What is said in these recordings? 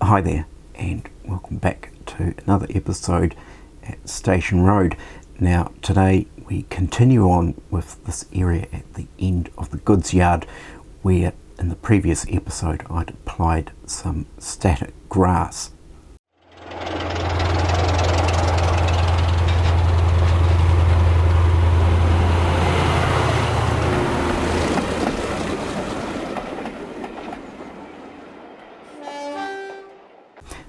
Hi there, and welcome back to another episode at Station Road. Now today we continue on with this area at the end of the Goodsyard, where in the previous episode I'd applied some static grass.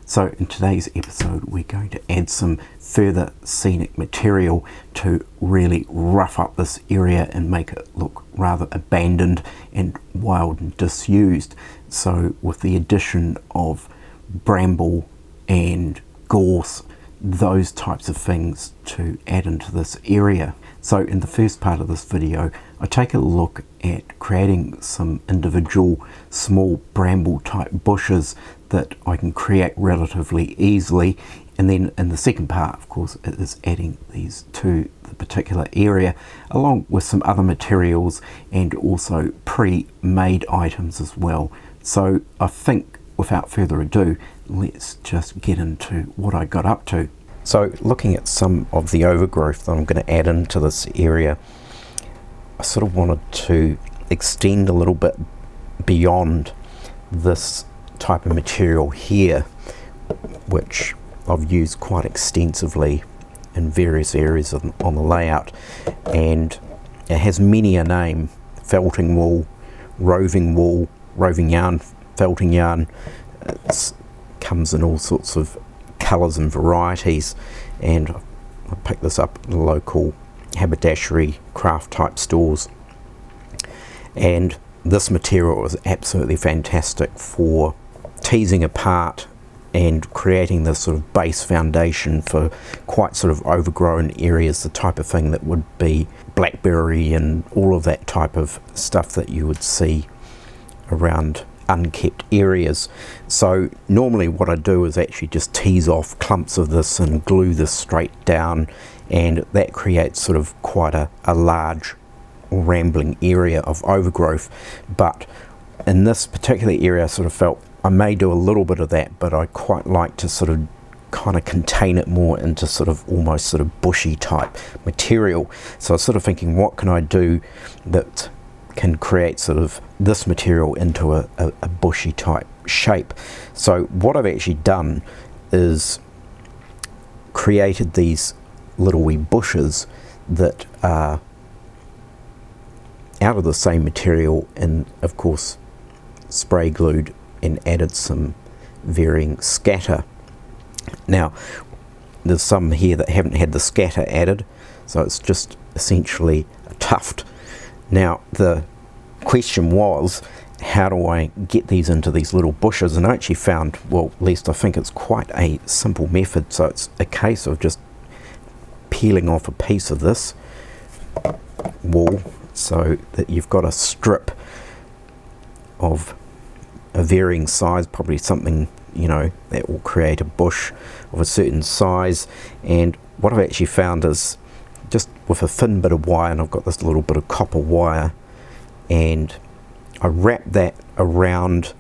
So in today's episode we're going to add some further scenic material to really rough up this area and make it look rather abandoned and wild and disused. So with the addition of bramble and gorse, those types of things to add into this area. So in the first part of this video I take a look at creating some individual small bramble type bushes that I can create relatively easily, and then in the second part of course it is adding these to the particular area along with some other materials and also pre-made items as well. So I think without further ado, let's just get into what I got up to. So looking at some of the overgrowth that I'm going to add into this area, I sort of wanted to extend a little bit beyond this type of material here, which I've used quite extensively in various areas on the layout, and it has many a name: felting wool, roving yarn, felting yarn. It comes in all sorts of colours and varieties, and I picked this up at the local haberdashery craft type stores, and this material is absolutely fantastic for teasing apart and creating this sort of base foundation for quite sort of overgrown areas, the type of thing that would be blackberry and all of that type of stuff that you would see around unkept areas. So normally what I do is actually just tease off clumps of this and glue this straight down, and that creates sort of quite a large rambling area of overgrowth. But in this particular area I sort of felt I may do a little bit of that, but I quite like to sort of kind of contain it more into sort of almost sort of bushy type material. So I was sort of thinking, what can I do that can create sort of this material into a bushy type shape? So what I've actually done is created these little wee bushes that are out of the same material, and of course spray glued and added some varying scatter. Now there's some here that haven't had the scatter added, so it's just essentially a tuft. Now the question was, how do I get these into these little bushes? And I actually found, well, at least I think it's quite a simple method. So it's a case of just peeling off a piece of this wool so that you've got a strip of a varying size, probably something, you know, that will create a bush of a certain size. And what I've actually found is just with a thin bit of wire, and I've got this little bit of copper wire, and I wrap that around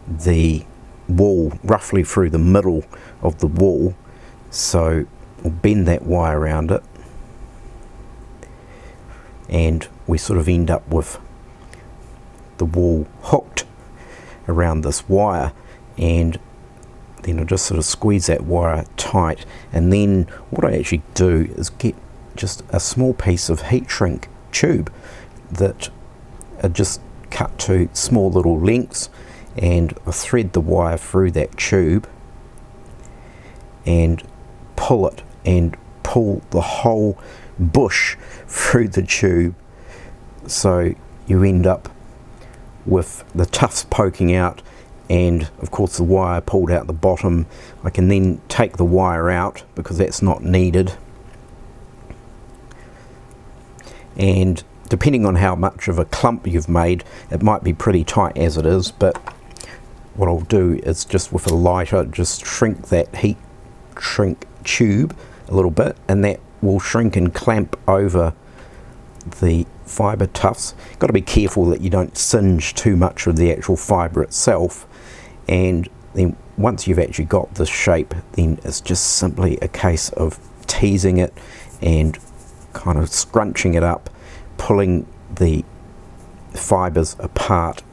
the wool, roughly through the middle of the wool. So I'll bend that wire around it, and we sort of end up with the wool hooked around this wire, and then I just sort of squeeze that wire tight. And then what I actually do is get just a small piece of heat shrink tube that are just cut to small little lengths, and I thread the wire through that tube and pull it, and pull the whole bush through the tube, so you end up with the tufts poking out, and of course the wire pulled out the bottom. I can then take the wire out because that's not needed, and depending on how much of a clump you've made, it might be pretty tight as it is, but what I'll do is just with a lighter just shrink that heat shrink tube a little bit, and that will shrink and clamp over the fibre tufts. Got to be careful that you don't singe too much of the actual fibre itself, and then once you've actually got this shape, then it's just simply a case of teasing it and kind of scrunching it up, pulling the fibers apart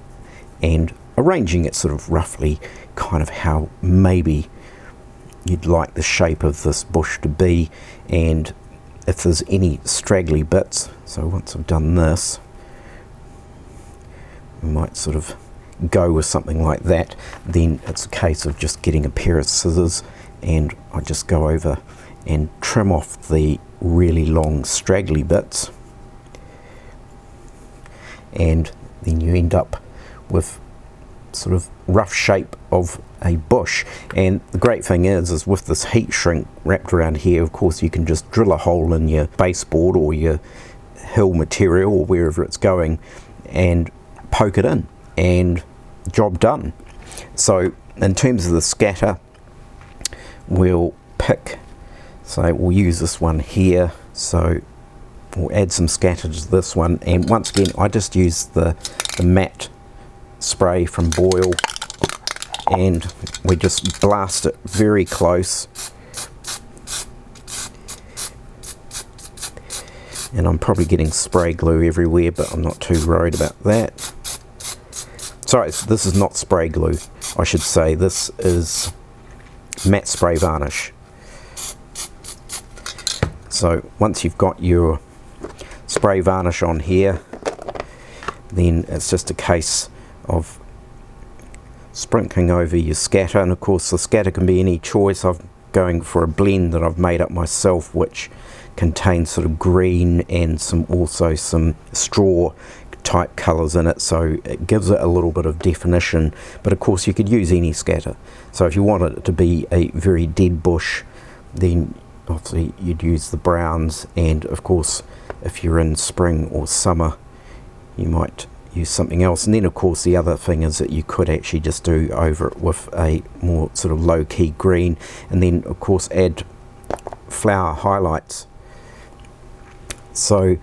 and arranging it sort of roughly kind of how maybe you'd like the shape of this bush to be. And if there's any straggly bits, so once I've done this, we might sort of go with something like that, then it's a case of just getting a pair of scissors and I just go over and trim off the really long straggly bits, and then you end up with sort of rough shape of a bush. And the great thing is with this heat shrink wrapped around here, of course you can just drill a hole in your baseboard or your hill material or wherever it's going and poke it in, and job done. So in terms of the scatter, we'll pick, so we'll use this one here, so we'll add some scatter to this one, and once again I just use the matte spray from Boyle, and we just blast it very close, and I'm probably getting spray glue everywhere, but I'm not too worried about that. Sorry, this is not spray glue, I should say, this is matte spray varnish. So once you've got your spray varnish on here, then it's just a case of sprinkling over your scatter, and of course the scatter can be any choice. I'm going for a blend that I've made up myself, which contains sort of green and also some straw type colours in it, so it gives it a little bit of definition. But of course you could use any scatter, so if you wanted it to be a very dead bush, then obviously you'd use the browns, and of course if you're in spring or summer you might use something else. And then of course the other thing is that you could actually just do over it with a more sort of low-key green, and then of course add flower highlights. So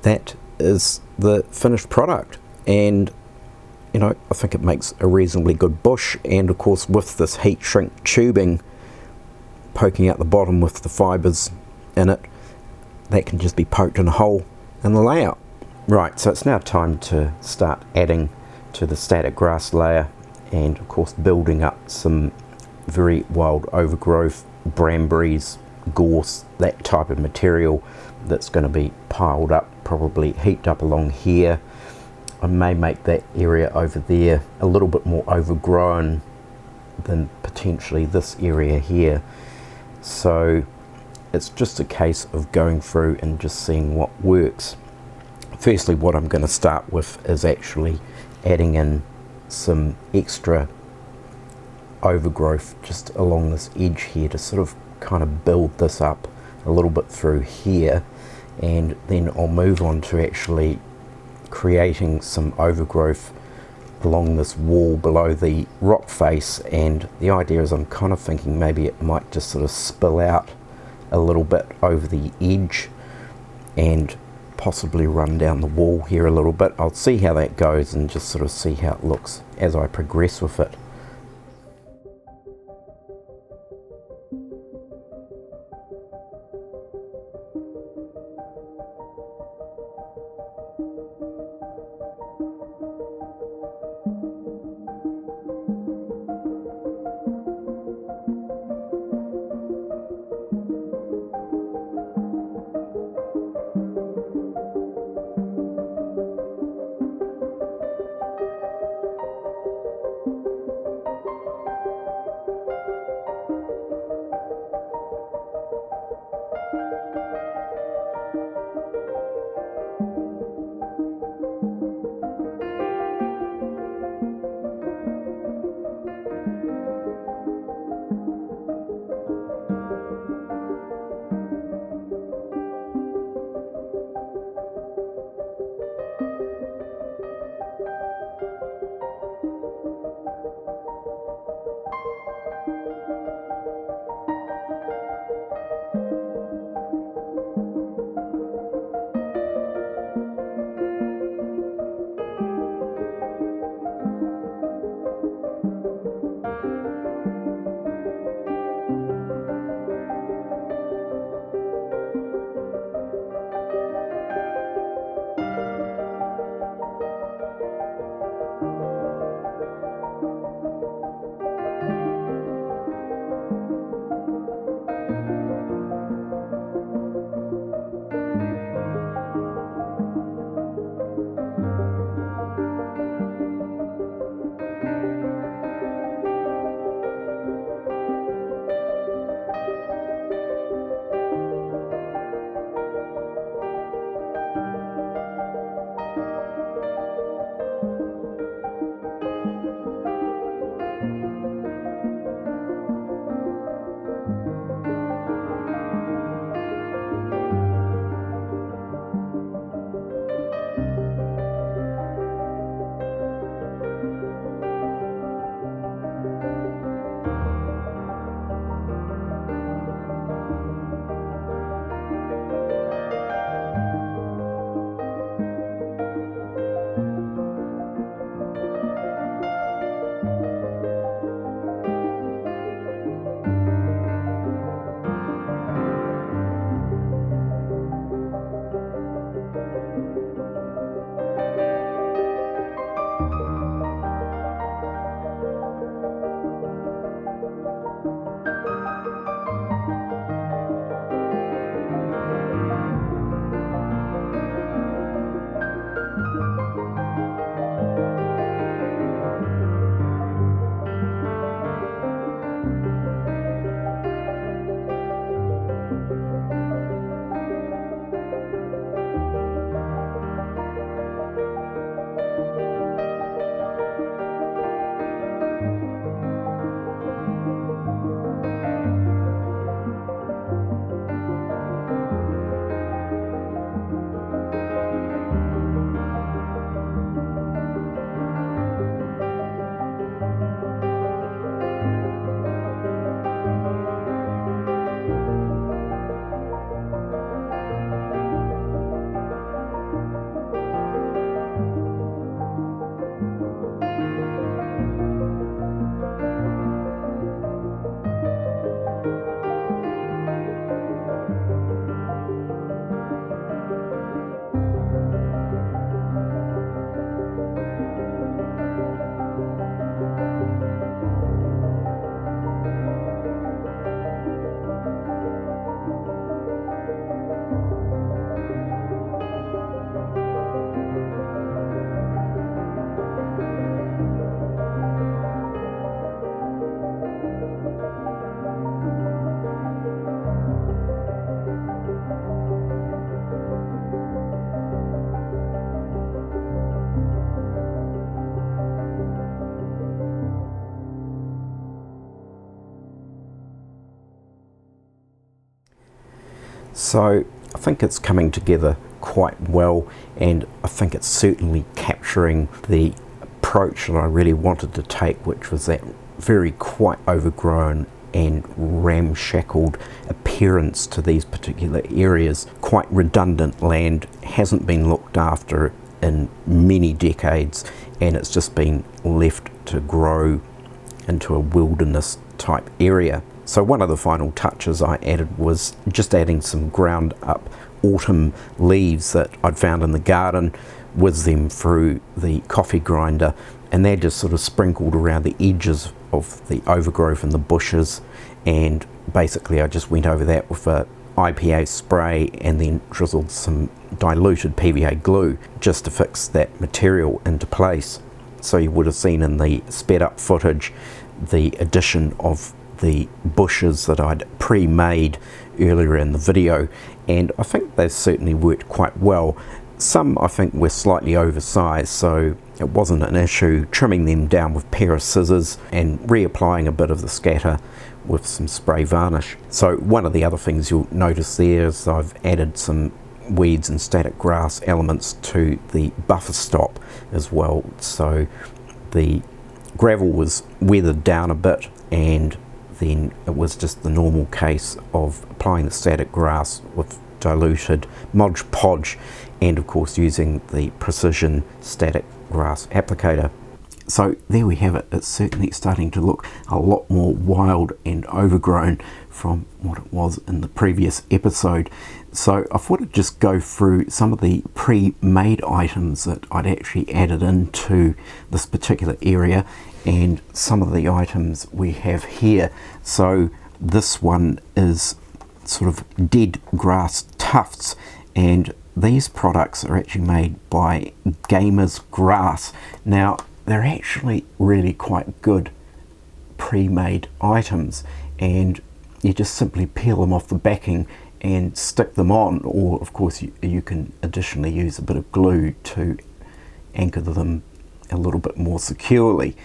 that is the finished product, and you know, I think it makes a reasonably good bush. And of course with this heat shrink tubing poking out the bottom with the fibers in it, that can just be poked in a hole in the layout. Right, so it's now time to start adding to the static grass layer, and of course building up some very wild overgrowth, brambles, gorse, that type of material that's going to be piled up, probably heaped up along here. I may make that area over there a little bit more overgrown than potentially this area here. So it's just a case of going through and just seeing what works. Firstly, what I'm going to start with is actually adding in some extra overgrowth just along this edge here to sort of kind of build this up a little bit through here, and then I'll move on to actually creating some overgrowth along this wall below the rock face. And the idea is I'm kind of thinking maybe it might just sort of spill out a little bit over the edge and possibly run down the wall here a little bit. I'll see how that goes and just sort of see how it looks as I progress with it. So I think it's coming together quite well, and I think it's certainly capturing the approach that I really wanted to take, which was that very quite overgrown and ramshackled appearance to these particular areas. Quite redundant land, hasn't been looked after in many decades, and it's just been left to grow into a wilderness type area. So one of the final touches I added was just adding some ground up autumn leaves that I'd found in the garden, with them through the coffee grinder, and they're just sort of sprinkled around the edges of the overgrowth and the bushes. And basically I just went over that with a IPA spray and then drizzled some diluted PVA glue just to fix that material into place. So you would have seen in the sped up footage the addition of the bushes that I'd pre-made earlier in the video, and I think they've certainly worked quite well. Some I think were slightly oversized, so it wasn't an issue trimming them down with a pair of scissors and reapplying a bit of the scatter with some spray varnish. So one of the other things you'll notice there is I've added some weeds and static grass elements to the buffer stop as well. So the gravel was weathered down a bit, and then it was just the normal case of applying the static grass with diluted Mod Podge, and of course using the precision static grass applicator. So there we have it. It's certainly starting to look a lot more wild and overgrown from what it was in the previous episode. So I thought I'd just go through some of the pre-made items that I'd actually added into this particular area, and some of the items we have here. So this one is sort of dead grass tufts, and these products are actually made by Gamer's Grass. Now they're actually really quite good pre-made items, and you just simply peel them off the backing and stick them on, or of course you can additionally use a bit of glue to anchor them a little bit more securely.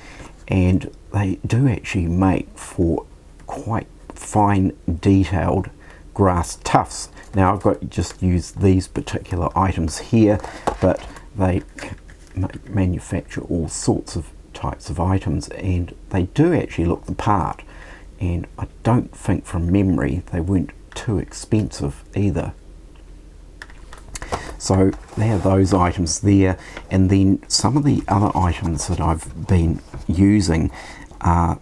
And they do actually make for quite fine detailed grass tufts. Now I've got just used these particular items here, but they manufacture all sorts of types of items, and they do actually look the part, and I don't think from memory they weren't too expensive either. So there are those items there, and then some of the other items that I've been using are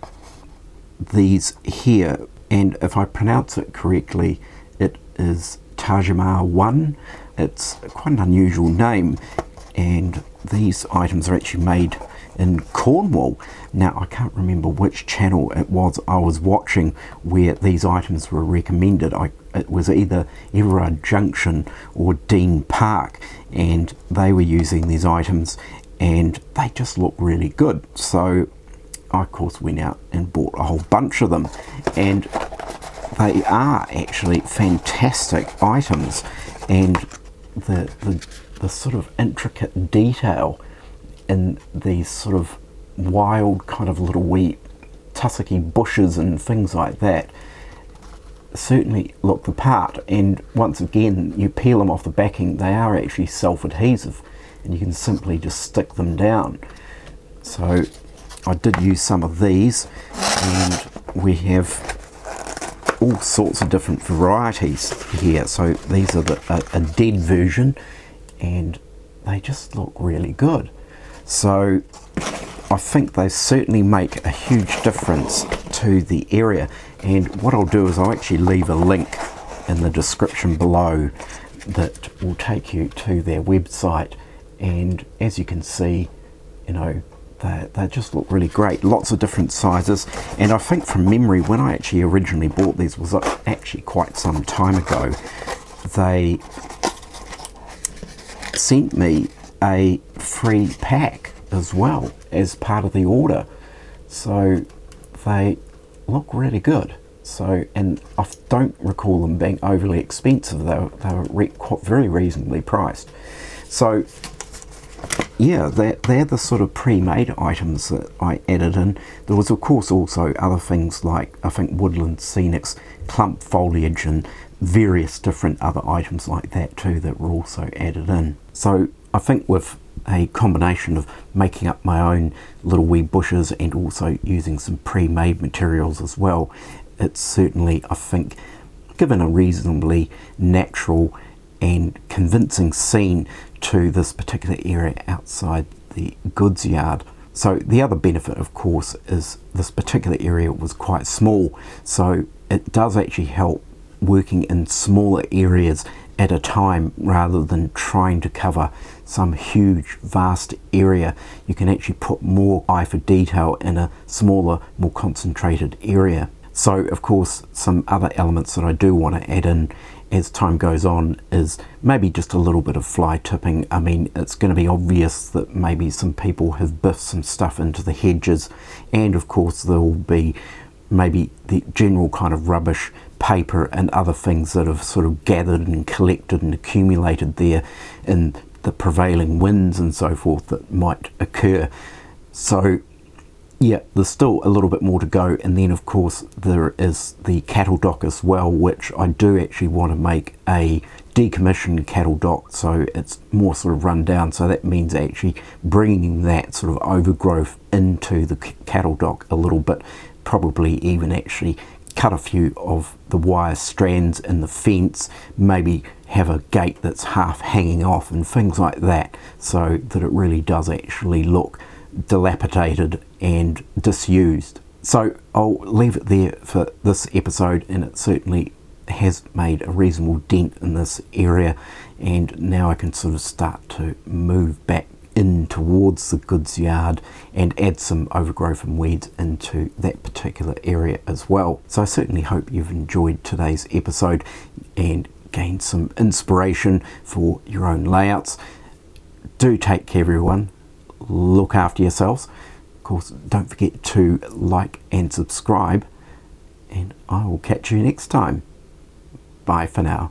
these here, and if I pronounce it correctly, it is Tajamar 1. It's quite an unusual name, and these items are actually made in Cornwall. Now I can't remember which channel it was I was watching where these items were recommended. It was either Everard Junction or Dean Park, and they were using these items and they just look really good. So I of course went out and bought a whole bunch of them, and they are actually fantastic items, and the sort of intricate detail in these sort of wild kind of little wee tussocky bushes and things like that certainly look the part. And once again, you peel them off the backing, they are actually self-adhesive, and you can simply just stick them down. So I did use some of these, and we have all sorts of different varieties here. So these are a dead version, and they just look really good. So I think they certainly make a huge difference to the area, and what I'll do is I'll actually leave a link in the description below that will take you to their website, and as you can see, you know, they just look really great. Lots of different sizes, and I think from memory when I actually originally bought these was actually quite some time ago, they sent me a free pack as well as part of the order, so they look really good. So, and I don't recall them being overly expensive. They were very reasonably priced. So yeah, they're the sort of pre-made items that I added in. There was of course also other things like, I think, woodland scenics, clump foliage, and various different other items like that too that were also added in. So I think with a combination of making up my own little wee bushes and also using some pre-made materials as well, it's certainly, I think, given a reasonably natural and convincing scene to this particular area outside the Goodsyard. So the other benefit, of course, is this particular area was quite small, so it does actually help working in smaller areas at a time rather than trying to cover some huge vast area. You can actually put more eye for detail in a smaller, more concentrated area. So of course some other elements that I do want to add in as time goes on is maybe just a little bit of fly tipping. I mean, it's going to be obvious that maybe some people have biffed some stuff into the hedges, and of course there will be maybe the general kind of rubbish, paper and other things that have sort of gathered and collected and accumulated there in the prevailing winds and so forth that might occur. So yeah, there's still a little bit more to go, and then of course there is the cattle dock as well, which I do actually want to make a decommissioned cattle dock, so it's more sort of run down. So that means actually bringing that sort of overgrowth into the cattle dock a little bit, probably even actually cut a few of the wire strands in the fence, maybe have a gate that's half hanging off and things like that, so that it really does actually look dilapidated and disused. So I'll leave it there for this episode, and it certainly has made a reasonable dent in this area, and now I can sort of start to move back in towards the Goodsyard and add some overgrowth and weeds into that particular area as well. So I certainly hope you've enjoyed today's episode and gained some inspiration for your own layouts. Do take care, everyone. Look after yourselves. Of course, don't forget to like and subscribe, and I will catch you next time. Bye for now.